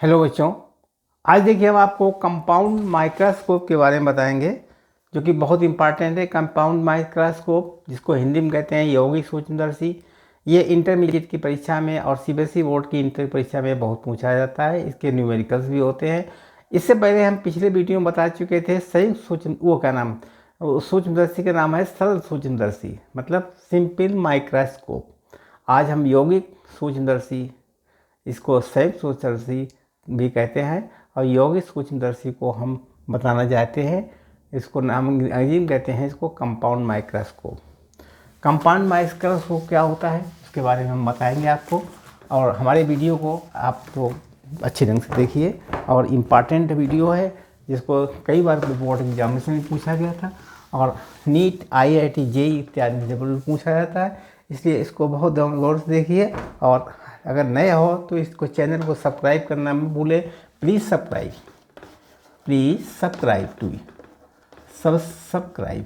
Hello बच्चों, आज देखिए हम आपको कंपाउंड माइक्रोस्कोप के बारे में बताएंगे जो कि बहुत इंपॉर्टेंट है। कंपाउंड माइक्रोस्कोप जिसको हिंदी में कहते हैं यौगिक सूक्ष्मदर्शी, ये इंटरमीडिएट की परीक्षा में और सीबीएसई बोर्ड की इंटर परीक्षा में बहुत पूछा जाता है। इसके न्यूमेरिकल्स भी होते हैं। इससे पहले हम पिछले वीडियो में बता चुके थे संयुक्त सूक्ष्म वो का नाम सूक्ष्मदर्शी का नाम है सरल सूक्ष्मदर्शी, मतलब सिंपल माइक्रोस्कोप। आज हम यौगिक सूक्ष्मदर्शी, इसको संयुक्त सूक्ष्मदर्शी भी कहते हैं, और यौगिक सूक्ष्मदर्शी को हम बताना चाहते हैं। इसको नाम अंग्रेजी में कहते हैं इसको कंपाउंड माइक्रोस्कोप। कंपाउंड माइक्रोस्कोप क्या होता है उसके बारे में हम बताएंगे आपको, और हमारे वीडियो को आप तो अच्छे ढंग से देखिए। और इम्पॉर्टेंट वीडियो है जिसको कई बार बोर्ड एग्जामिनेशन में पूछा गया था, और नीट, IIT, JEE इत्यादि जब पूछा जाता है, इसलिए इसको बहुत गौर से देखिए। और अगर नए हो तो इसको चैनल को सब्सक्राइब करना मत भूलें। Please subscribe to subscribe.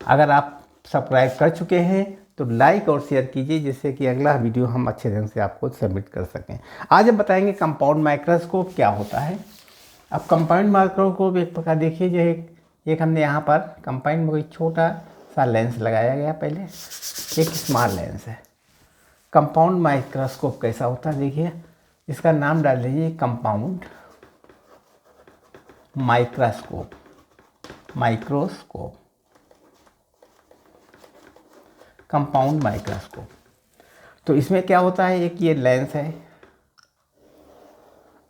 अगर आप सब्सक्राइब कर चुके हैं तो लाइक और शेयर कीजिए, जिससे कि अगला वीडियो हम अच्छे ढंग से आपको सबमिट कर सकें। आज हम बताएंगे कंपाउंड माइक्रोस्कोप क्या होता है। अब कंपाउंड माइक्रोस्कोप एक प्रकार देखिए, जो एक हमने यहाँ पर कंपाउंड में कोई छोटा सा लेंस लगाया गया, पहले एक स्मॉल लेंस है। कंपाउंड माइक्रोस्कोप कैसा होता है देखिए, इसका नाम डाल लीजिए कंपाउंड माइक्रोस्कोप। Compound microscope. तो इसमें क्या होता है, एक ये लेंस है,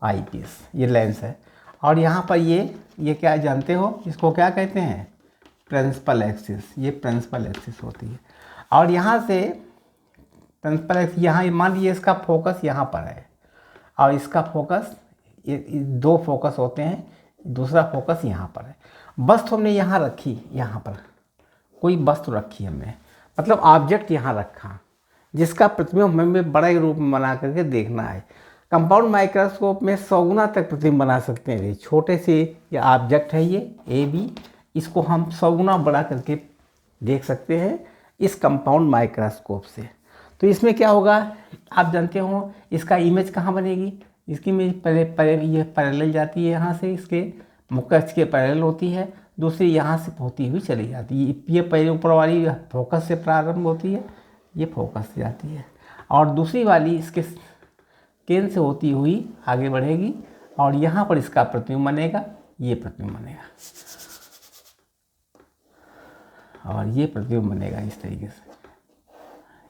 आईपीस, ये लेंस है। और यहाँ पर ये क्या जानते हो, इसको क्या कहते हैं, प्रिंसिपल एक्सिस। ये प्रिंसिपल एक्सिस होती है। और यहाँ से प्रिंसिपल एक्सिस, यहाँ मान लीजिए इसका फोकस यहाँ पर है, और इसका फोकस, ये दो फोकस होते हैं, दूसरा फोकस यहाँ पर है। वस्तु हमने यहाँ रखी, यहाँ पर कोई वस्तु रखी हमने, मतलब ऑब्जेक्ट यहाँ रखा, जिसका प्रतिबिंब हमें बड़े रूप में बना करके देखना है। कंपाउंड माइक्रोस्कोप में 100 गुना तक प्रतिबिंब बना सकते हैं। छोटे से ये ऑब्जेक्ट है, ये AB, इसको हम 100 गुना बड़ा करके देख सकते हैं इस कंपाउंड माइक्रोस्कोप से। तो इसमें क्या होगा, आप जानते हो इसका इमेज कहाँ बनेगी। इसकी इमेज ये पैरेलल जाती है, यहाँ से इसके मुख्य अक्ष के पैरेलल होती है। दूसरी यहाँ से होती हुई चली जाती है। ये पहले ऊपर वाली फोकस से प्रारंभ होती है, ये फोकस से जाती है, और दूसरी वाली इसके केंद्र से होती हुई आगे बढ़ेगी, और यहाँ पर इसका प्रतिबिंब बनेगा, ये प्रतिबिंब बनेगा, और ये प्रतिबिंब बनेगा इस तरीके से।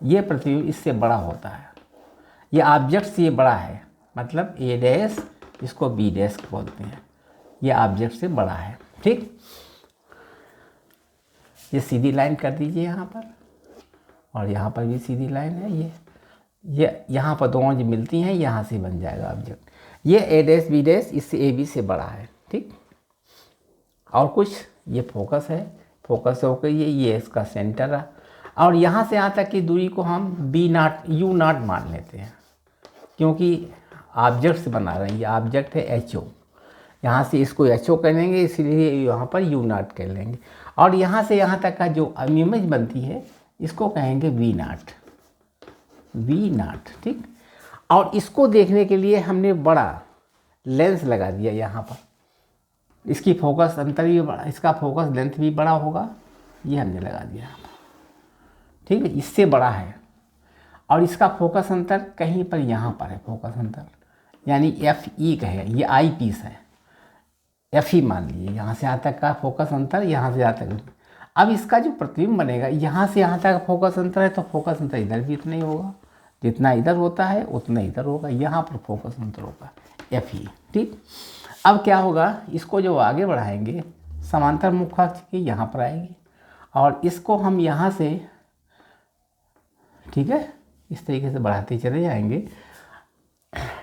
ये प्रतिबिंब इससे बड़ा होता है, ये ऑब्जेक्ट से ये बड़ा है, मतलब A', इसको B' बोलते हैं। ये ऑब्जेक्ट से बड़ा है, ठीक। ये सीधी लाइन कर दीजिए यहाँ पर, और यहाँ पर भी सीधी लाइन है। ये यहाँ पर दोनों जो मिलती हैं, यहाँ से बन जाएगा ऑब्जेक्ट। ये A', B' इससे AB से बड़ा है, ठीक। और कुछ ये फोकस है, फोकस से होकर ये इसका सेंटर है, और यहाँ से यहाँ तक की दूरी को हम U0 मान लेते हैं, क्योंकि ऑब्जेक्ट से बना रहे हैं। ये ऑब्जेक्ट है HO, यहाँ से इसको HO कर लेंगे, इसलिए यहाँ पर U0 कर लेंगे। और यहाँ से यहाँ तक का जो इमेज बनती है, इसको कहेंगे V0, ठीक। और इसको देखने के लिए हमने बड़ा लेंस लगा दिया यहाँ पर। इसकी फोकस अंतर भी बड़ा, इसका फोकस लेंथ भी बड़ा होगा, ये हमने लगा दिया यहाँ पर, ठीक है। इससे बड़ा है, और इसका फोकस अंतर कहीं पर यहाँ पर है, फोकस अंतर यानी FE का है। ये आई पीस है, FE मान लीजिए। यहाँ से यहाँ तक का फोकस अंतर, यहाँ से यहाँ तक। अब इसका जो प्रतिबिंब बनेगा, यहाँ से यहाँ तक फोकस अंतर है, तो फोकस अंतर इधर भी इतना ही होगा, जितना इधर होता है उतना इधर होगा। यहाँ पर फोकस अंतर होगा FE, ठीक। अब क्या होगा, इसको जो आगे बढ़ाएंगे, समांतर मुख्य अक्ष की यहाँ पर आएगी, और इसको हम यहाँ से, ठीक है, इस तरीके से बढ़ाते चले जाएंगे।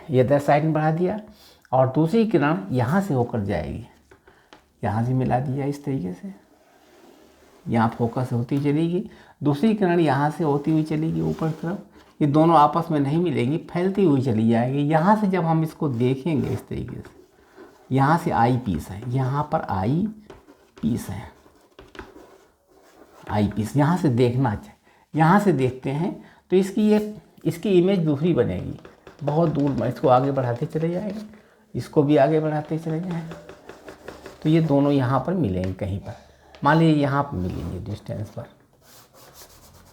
ये इधर साइड में बढ़ा दिया, और दूसरी किरण यहाँ से होकर जाएगी, यहाँ से मिला दिया इस तरीके से। यहाँ फोकस होती चलेगी, दूसरी किरण यहाँ से होती हुई चलेगी ऊपर की तरफ। ये दोनों आपस में नहीं मिलेंगी, फैलती हुई चली जाएगी। यहाँ से जब हम इसको देखेंगे इस तरीके से, यहाँ से आई पीस है, यहाँ पर आई पीस है, आई पीस यहाँ से देखना चाहिए। यहाँ से देखते हैं तो इसकी इमेज दूसरी बनेगी, बहुत दूर, इसको आगे बढ़ाते चले जाएंगे, इसको भी आगे बढ़ाते चले जाएंगे, तो ये दोनों यहाँ पर मिलेंगे कहीं पर। मान लीजिए यहाँ पर मिलेंगे डिस्टेंस पर,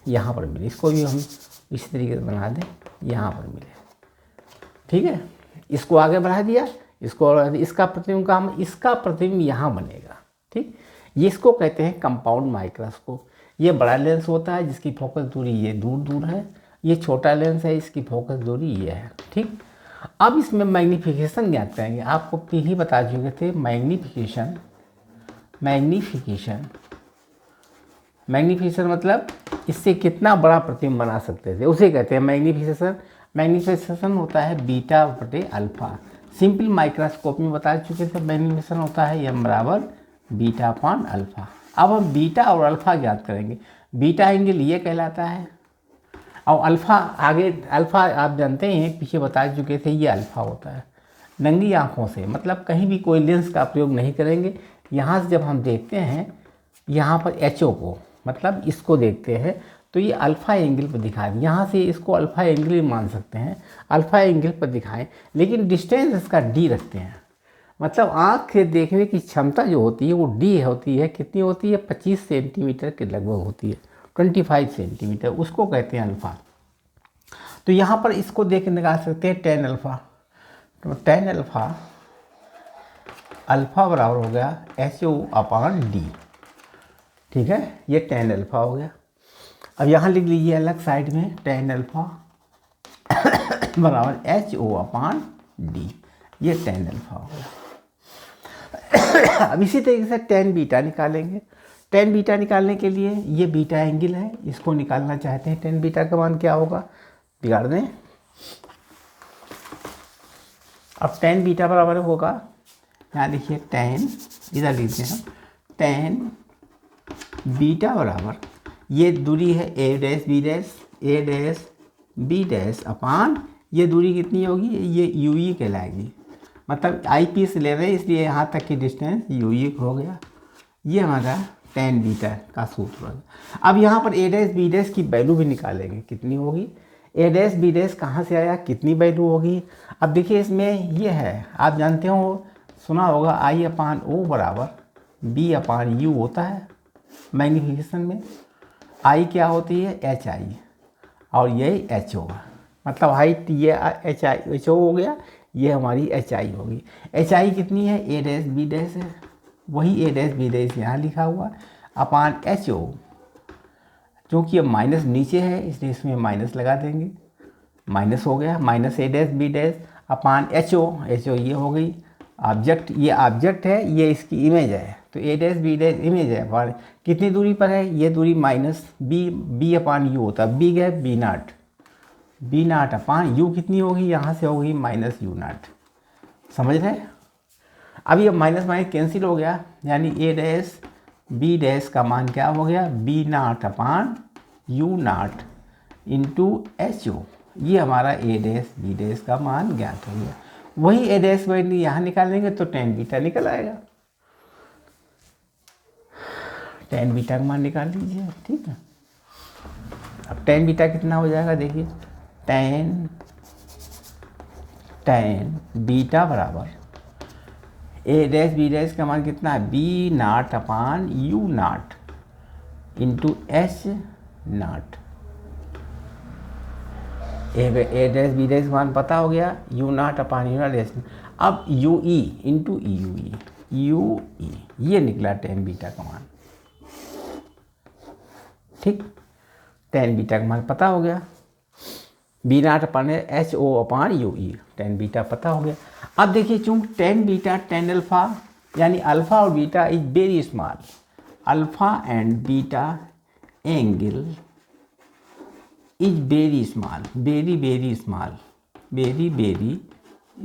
यहाँ पर मिले, इसको भी हम इस तरीके से बना दें, यहाँ पर मिले, ठीक है। इसको आगे बढ़ा दिया, इसको, इसका प्रतिबिंब काम, इसका प्रतिबिंब यहाँ बनेगा, ठीक। ये इसको कहते हैं कंपाउंड माइक्रोस्कोप। ये बड़ा लेंस होता है जिसकी फोकस दूरी ये दूर दूर है, ये छोटा लेंस है, इसकी फोकस दूरी ये है, ठीक। अब इसमें मैग्नीफिकेशन ज्ञात करेंगे। आपको पहले बता चुके थे मैग्नीफिकेशन, मैग्नीफिकेशन मतलब इससे कितना बड़ा प्रतिबिंब बना सकते थे, उसे कहते हैं मैग्नीफिकेशन। मैग्नीफिकेशन होता है बीटा बटे अल्फा। सिंपल माइक्रोस्कोप में बता चुके थे मैग्नीफिकेशन होता है m बराबर बीटा अपॉन अल्फा। अब हम बीटा और अल्फा ज्ञात करेंगे। बीटा एंगल ये कहलाता है, और अल्फा आगे, अल्फा आप जानते हैं पीछे बता चुके थे, ये अल्फा होता है। नंगी आँखों से, मतलब कहीं भी कोई लेंस का प्रयोग नहीं करेंगे। यहाँ से जब हम देखते हैं यहाँ पर HO को, मतलब इसको देखते हैं, तो ये अल्फ़ा एंगल पर दिखाएं। यहाँ से इसको अल्फ़ा एंगल भी मान सकते हैं, अल्फ़ा एंगल पर दिखाएं, लेकिन डिस्टेंस इसका D रखते हैं। मतलब आँख के देखने की क्षमता जो होती है वो D होती है। कितनी होती है? 25 सेंटीमीटर के लगभग होती है, 25 सेंटीमीटर, उसको कहते हैं अल्फ़ा। तो यहाँ पर इसको देख के निकाल सकते हैं tan अल्फ़ा। तो tan अल्फ़ा बराबर हो गया HO अपॉन D, ठीक है। ये tan अल्फ़ा हो गया। अब यहाँ लिख लीजिए अलग साइड में tan अल्फ़ा बराबर HO अपॉन D, ये tan अल्फ़ा हो गया। अब इसी तरीके से tan बीटा निकालेंगे। tan बीटा निकालने के लिए ये बीटा एंगल है, इसको निकालना चाहते हैं। tan बीटा का मान क्या होगा, बिगाड़ दें। अब tan बीटा बराबर होगा, यहाँ देखिए tan, इधर लिखते हैं tan बीटा बराबर, ये दूरी है a डैश b डैश अपान, ये दूरी कितनी होगी, ये UE कहलाएगी। मतलब IP से ले रहे हैं इसलिए यहाँ तक की डिस्टेंस UE हो गया। ये हमारा tan बीटा का सूत्र है। अब यहाँ पर a डैश b डैश की वैल्यू भी निकालेंगे, कितनी होगी। a डैश b डैश कहाँ से आया, कितनी वैल्यू होगी। अब देखिए इसमें ये है, आप जानते हो, सुना होगा I अपान O बराबर B अपान U होता है मैग्नीफिकेशन में। I क्या होती है, HI, और यही HO, मतलब हाइट ये HO हो गया, ये हमारी HI होगी। HI कितनी है, a डैश b डैश है, वही a डैश b डैश यहाँ लिखा हुआ अपान HO, क्योंकि अब माइनस नीचे है इसलिए इसमें माइनस लगा देंगे, माइनस हो गया, minus a dash b dash upon HO ये हो गई ऑब्जेक्ट, ये ऑब्जेक्ट है, ये इसकी इमेज है, तो a dash b dash image है। और कितनी दूरी पर है, ये दूरी माइनस b अपान u होता है, b है b नाट अपान u कितनी होगी, यहाँ से होगी माइनस u नाट। समझ रहे। अब ये माइनस माइनस कैंसिल हो गया, यानी a डैश b डैश का मान क्या हो गया, b naught upon u naught into HO। ये हमारा a डैश b डैश का मान ज्ञात हो गया। वही a डैश वैल्यू यहाँ निकालेंगे तो tan बीटा निकल आएगा। tan बीटा का मान निकाल लीजिए, ठीक है। अब tan बीटा कितना हो जाएगा, देखिए tan बीटा बराबर a डैश b डैश का मान कितना है, b naught upon u naught into H naught. a dash b dash का मान पता हो गया, u नाट अपान u नाट। अब UE इंटू UE ये निकला tan बीटा का मान, ठीक। tan बीटा का मान पता हो गया, b नाट अपान HO अपान UE, tan बीटा पता हो गया। अब देखिए चूंकि tan बीटा tan अल्फा, यानी अल्फा और beta is very small, alpha and beta angle is very small, very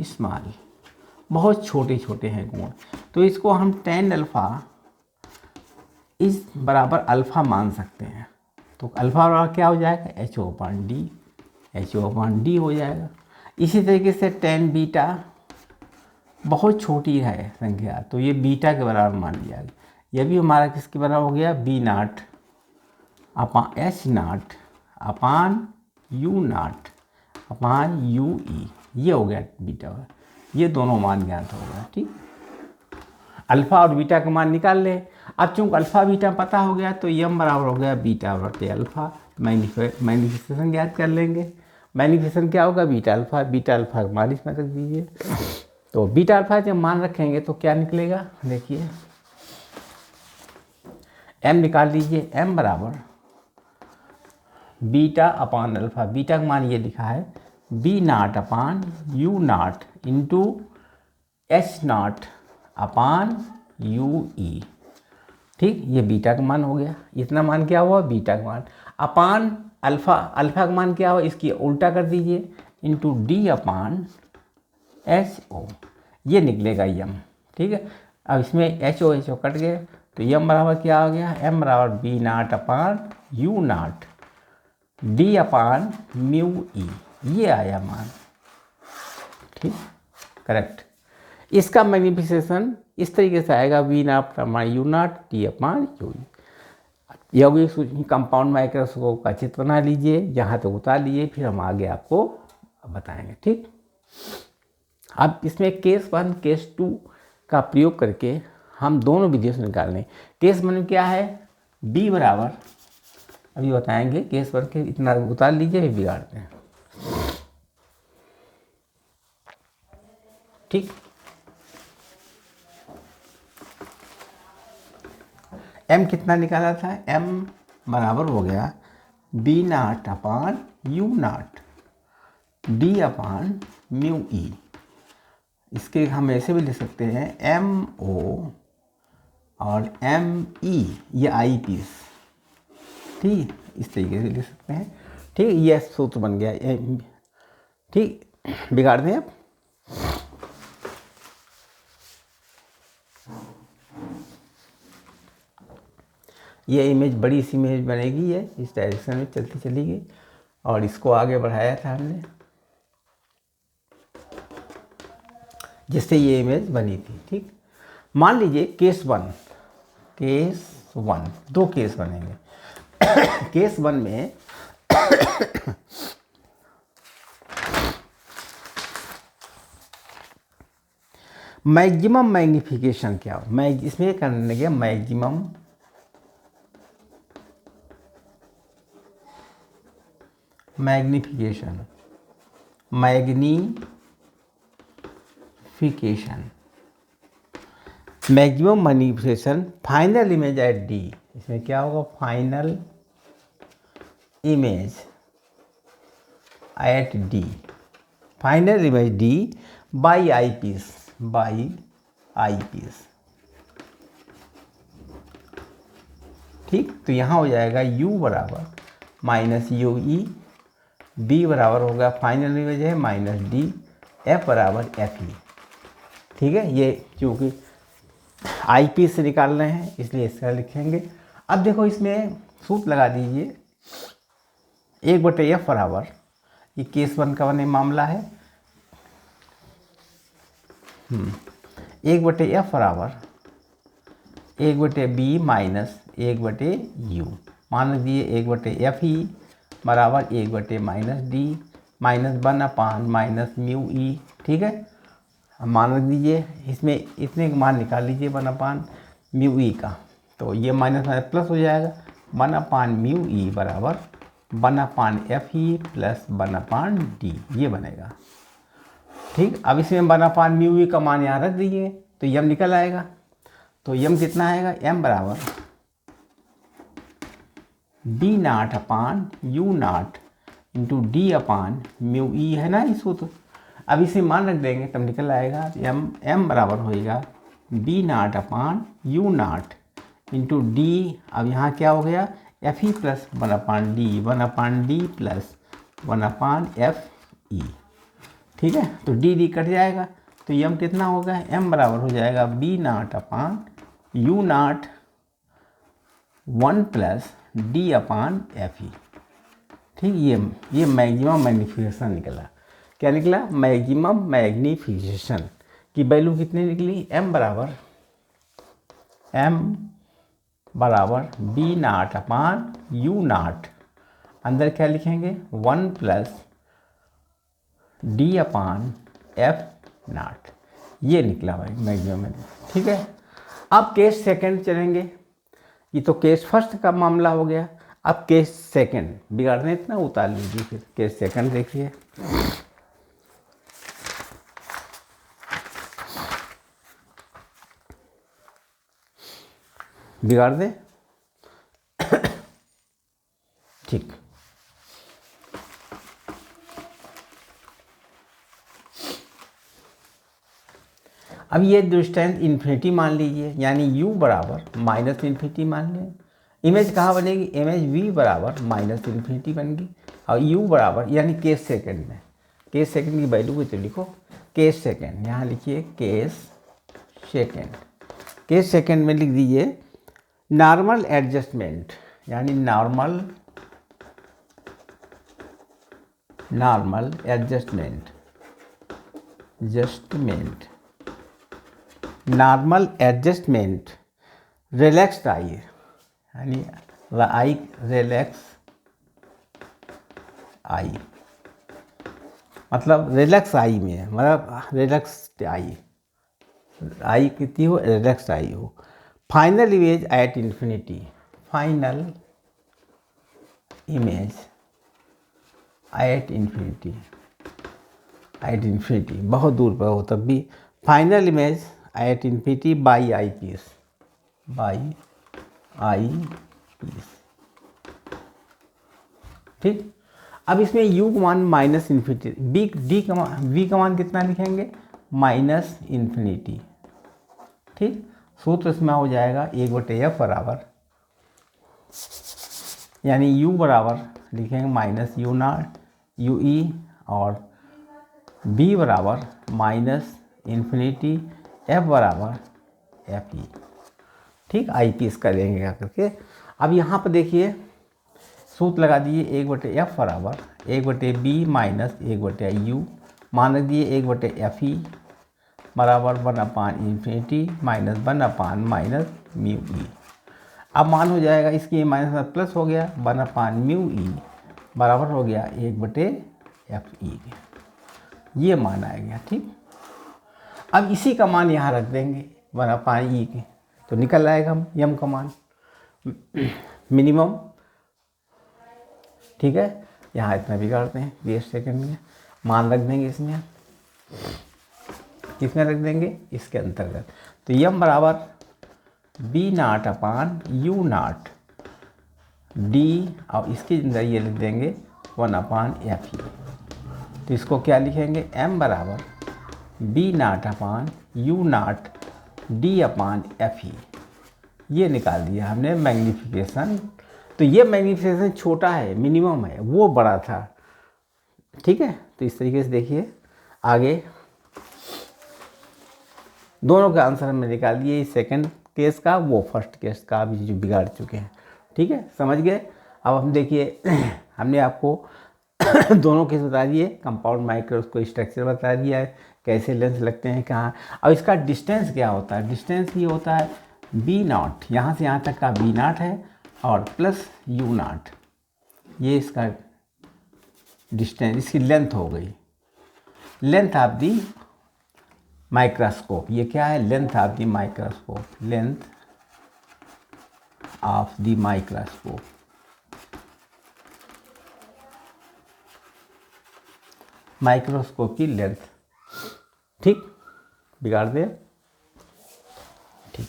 small, बहुत छोटे छोटे हैं कोण, तो इसको हम tan अल्फा इस बराबर अल्फा मान सकते हैं। तो अल्फा बराबर क्या हो जाएगा, HO अपान D हो जाएगा। इसी तरीके से tan बीटा बहुत छोटी है संख्या, तो ये बीटा के बराबर मान लिया गया। यह भी हमारा किसके बराबर हो गया, b नाट अपान H नाट अपान U नाट अपान UE। ये हो गया बीटा का, ये दोनों मान ज्ञात हो गया। ठीक, अल्फ़ा और बीटा का मान निकाल ले। अब चूंकि अल्फ़ा बीटा पता हो गया तो यम बराबर हो गया बीटा बटे अल्फ़ा। मैग्नीफिकेशन ज्ञात कर लेंगे। मैग्नीफिकेशन क्या होगा, बीटा अल्फ़ा का मान इसमें रख दीजिए। तो बीटा अल्फ़ा जब मान रखेंगे तो क्या निकलेगा, देखिए m निकाल लीजिए। m बराबर बीटा अपान अल्फ़ा, बीटा का मान ये लिखा है B naught upon U naught into H naught upon U E. ठीक, ये बीटा का मान हो गया। इतना मान क्या हुआ, बीटा का मान अपान अल्फ़ा का मान क्या हुआ, इसकी उल्टा कर दीजिए इंटू डी अपान एच ओ, ये निकलेगा यम। ठीक है, अब इसमें एच ओ कट गए तो यम बराबर क्या हो गया, एम बराबर B naught upon U naught D upon mu E, ये आया मान। ठीक, करेक्ट। इसका मैग्निफिकेशन इस तरीके से आएगा, V naught upon U naught D upon U E. यौगिक कंपाउंड माइक्रोस्कोप का चित्र बना लीजिए, यहाँ तक उतार लीजिए, फिर हम आगे आपको बताएंगे। ठीक, अब इसमें केस 1 केस 2 का प्रयोग करके हम दोनों विधियों से निकाल लें। केस 1 में क्या है, b बराबर, अभी बताएंगे केस 1 के, इतना उतार लीजिए फिर बिगाड़ते हैं। ठीक, m कितना निकाला था, m बराबर हो गया b naught upon U naught D upon mu E. इसके हम ऐसे भी लिख सकते हैं एम ओ और एम ई, ये आई पीस। ठीक, इस तरीके से लिख सकते हैं। ठीक, ये सूत्र बन गया। ठीक, बिगाड़ दें अब। ये इमेज बड़ी सी इमेज बनेगी, है इस डायरेक्शन में चलती चली गई और इसको आगे बढ़ाया था हमने, जिससे ये इमेज बनी थी। ठीक, मान लीजिए केस 1 दो केस बनेंगे। केस 1 में मैक्सिमम मैग्निफिकेशन क्या हो, इसमें करने लगे maximum magnification maximum magnification final image at D. इसमें क्या होगा, final image at D, final image D by eyepiece, ठीक, तो यहाँ हो जाएगा u बराबर माइनस यू ई, बी बराबर होगा फाइनल इमेज है माइनस डी, एफ बराबर एफ ई। ठीक है, ये क्योंकि आई पी से निकाल रहे हैं इसलिए इसका लिखेंगे। अब देखो इसमें सूत्र लगा दीजिए, 1/f बराबर, ये केस 1 का मामला है, 1/f बराबर 1/b माइनस 1/u। मान लीजिए 1/f ई बराबर 1/ minus D minus 1 upon minus mu E. ठीक है, मान रख दीजिए, इसमें इतने का मान निकाल लीजिए 1 अपान म्यू ई का, तो ये माइनस माइनस प्लस हो जाएगा, 1 अपान म्यू ई बराबर 1 upon F E plus 1 upon D, ये बनेगा। ठीक, अब इसमें 1 अपान म्यू ई का मान यहाँ रख दीजिए तो यम निकल आएगा। तो यम कितना आएगा, एम बराबर B naught upon U naught into D upon mu E, है ना इस सूत्र। अब इसे मान रख देंगे तब निकल आएगा एम बराबर होएगा B naught upon U naught into D, अब यहाँ क्या हो गया, F E plus 1 upon D, 1 upon D plus 1 upon F E. ठीक है, तो डी कट जाएगा तो यम कितना होगा, एम बराबर हो जाएगा B naught upon U naught 1 plus D upon F E. ठीक, ये मैक्सिमम मैग्निफिकेशन निकला। क्या निकला, मैक्सिमम मैग्निफिकेशन की वैल्यू कितनी निकली, m बराबर बी नाट अपान यू नाट, अंदर क्या लिखेंगे 1 प्लस डी अपान एफ नाट, ये निकला भाई मैक्सिमम वैल्यू। ठीक है, अब केस सेकंड चलेंगे। ये तो केस फर्स्ट का मामला हो गया, अब केस सेकंड बिगाड़ने इतना उतार लीजिए। फिर केस सेकंड देखिए, बिगाड़ दे। ठीक, अब ये डिस्टेंस इन्फिनिटी मान लीजिए, यानी u बराबर माइनस इन्फिनिटी मान लें। इमेज कहाँ बनेगी, इमेज v बराबर माइनस इन्फिनिटी बन गई, और u बराबर यानी केस सेकंड में, केस सेकंड की वैल्यू को तो लिखो केस सेकंड, यहाँ लिखिए केस सेकंड। केस सेकंड में लिख दीजिए नॉर्मल एडजस्टमेंट, यानी normal adjustment normal adjustment relaxed eye, यानी आई रिलैक्स आई, मतलब रिलैक्स आई में है, मतलब रिलैक्स आई कितनी हो, रिलैक्स आई हो। Final image at infinity, final image at infinity बहुत दूर पर हो तब भी, final image at infinity by eyepiece, ठीक। अब इसमें u का मान माइनस इन्फिनिटी, v का मान कितना लिखेंगे, माइनस इन्फिनिटी। ठीक, सूत्र इसमें हो जाएगा 1/f बराबर, यानी u बराबर लिखेंगे माइनस यू नॉट यू ई, और b बराबर माइनस इन्फिनिटी, f बराबर एफ ई। ठीक, आई पी इसका लेंगे क्या करके। अब यहाँ पर देखिए सूत्र लगा दिए 1/f बराबर 1/b माइनस 1/u, मान रख दिए 1/fe बराबर 1/इन्फिनिटी माइनस 1/माइनस म्यू ई। अब मान हो जाएगा इसकी माइनस प्लस हो गया 1/म्यू ई बराबर हो गया 1/fe, ये मान आ गया। ठीक, अब इसी का मान यहाँ रख देंगे 1/e के, तो निकल आएगा यम का मान मिनिमम। ठीक है, यहाँ इतना बिगाड़ते हैं, केस सेकंड में मान रख देंगे, इसमें किसमें रख देंगे, इसके अंतर्गत। तो यम बराबर B naught upon U naught D, और इसके अंदर ये लिख देंगे 1/fe। तो इसको क्या लिखेंगे, m बराबर B naught upon U naught D upon F E, ये निकाल दिया हमने मैग्नीफिकेशन। तो ये मैग्नीफिकेशन छोटा है, मिनिमम है, वो बड़ा था। ठीक है, तो इस तरीके से देखिए आगे दोनों का आंसर हमने निकाल दिए, सेकंड केस का वो फर्स्ट केस का भी जो बिगाड़ चुके हैं। ठीक है, समझ गए। अब हम देखिए हमने आपको दोनों केस बता दिए, कंपाउंड माइक्रोस्कोप स्ट्रक्चर बता दिया है, कैसे लेंस लगते हैं कहाँ, और इसका डिस्टेंस क्या होता है। डिस्टेंस ये होता है बी नॉट, यहाँ से यहाँ तक का बी नॉट है, और प्लस यू नॉट, ये इसका डिस्टेंस, इसकी लेंथ हो गई, लेंथ ऑफ दी माइक्रोस्कोप। ये क्या है, length of the microscope, length of the microscope. Microscope की लेंथ। ठीक, बिगाड़ दे। ठीक,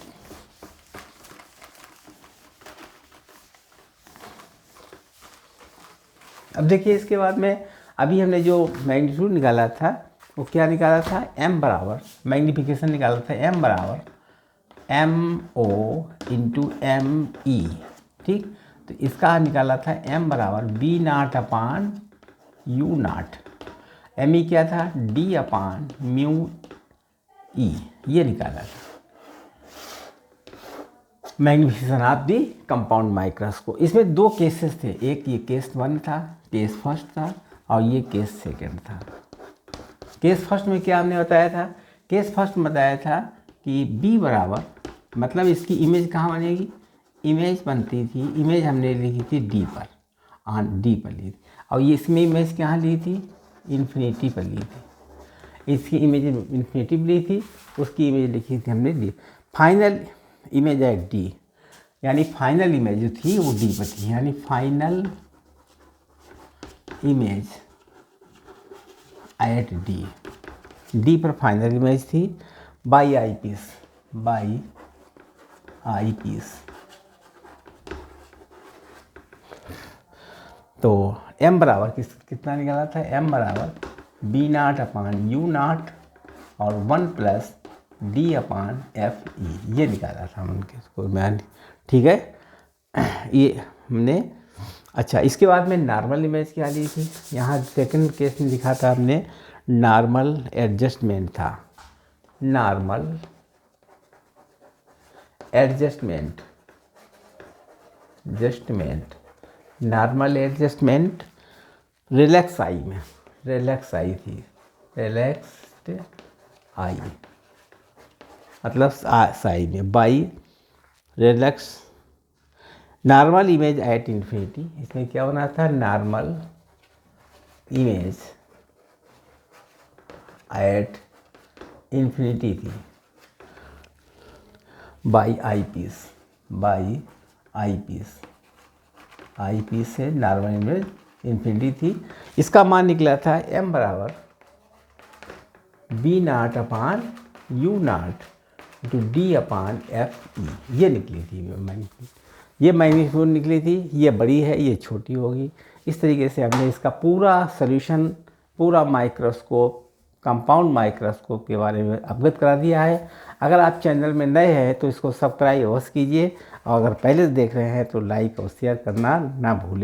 अब देखिए इसके बाद में अभी हमने जो मैग्नीट्यूड निकाला था वो क्या निकाला था, m बराबर, मैग्नीफिकेशन निकाला था m बराबर MO इंटू ME। ठीक, तो इसका निकाला था m बराबर B naught upon U naught, ME क्या था, D अपान म्यू ई, ये निकाला था magnification of the compound microscope. इसमें दो केसेस थे, एक ये केस 1 था, केस फर्स्ट था, और ये केस सेकंड था। केस फर्स्ट में क्या हमने बताया था, केस फर्स्ट में बताया था कि B बराबर, मतलब इसकी इमेज कहाँ बनेगी, इमेज बनती थी, इमेज हमने लिखी थी D पर, डी पर ली थी, और ये इसमें इमेज कहाँ ली थी, इन्फिनिटी पर ली थी। इसकी इमेज इन्फिनिटी पर ली थी, उसकी इमेज लिखी थी हमने D. Final image at D, यानी फाइनल इमेज जो थी वो डी पर थी, यानी final image at D, D पर फाइनल इमेज थी by eyepiece, by eyepiece. तो m बराबर कितना निकाला था, m बराबर बी नाट अपान यू नाट और 1 plus D upon F E, ये निकाला था उनके को मैंने, ठीक है। ये हमने, अच्छा इसके बाद में नॉर्मल इमेज क्या ली थी, यहाँ सेकंड केस में लिखा था हमने नॉर्मल एडजस्टमेंट था, normal adjustment, normal adjustment relax eye में, रिलैक्स आई थी, रिलैक्स्ड आई मतलब साई में, by relax normal image at infinity. इसमें क्या बना था, नॉर्मल इमेज एट इन्फिनिटी थी by eyepiece, by eyepiece, eyepiece से नॉर्मल इमेज इन्फिनिटी थी। इसका मान निकला था m बराबर B naught upon U naught to D upon F E, ये निकली थी मैग्नीट्यूड, ये मैग्नीट्यूड निकली थी। ये बड़ी है, ये छोटी होगी। इस तरीके से हमने इसका पूरा सॉल्यूशन, पूरा माइक्रोस्कोप, कंपाउंड माइक्रोस्कोप के बारे में अवगत करा दिया है। अगर आप चैनल में नए हैं तो इसको सब्सक्राइब अवश्य कीजिए, और अगर पहले से देख रहे हैं तो लाइक और शेयर करना ना भूलें।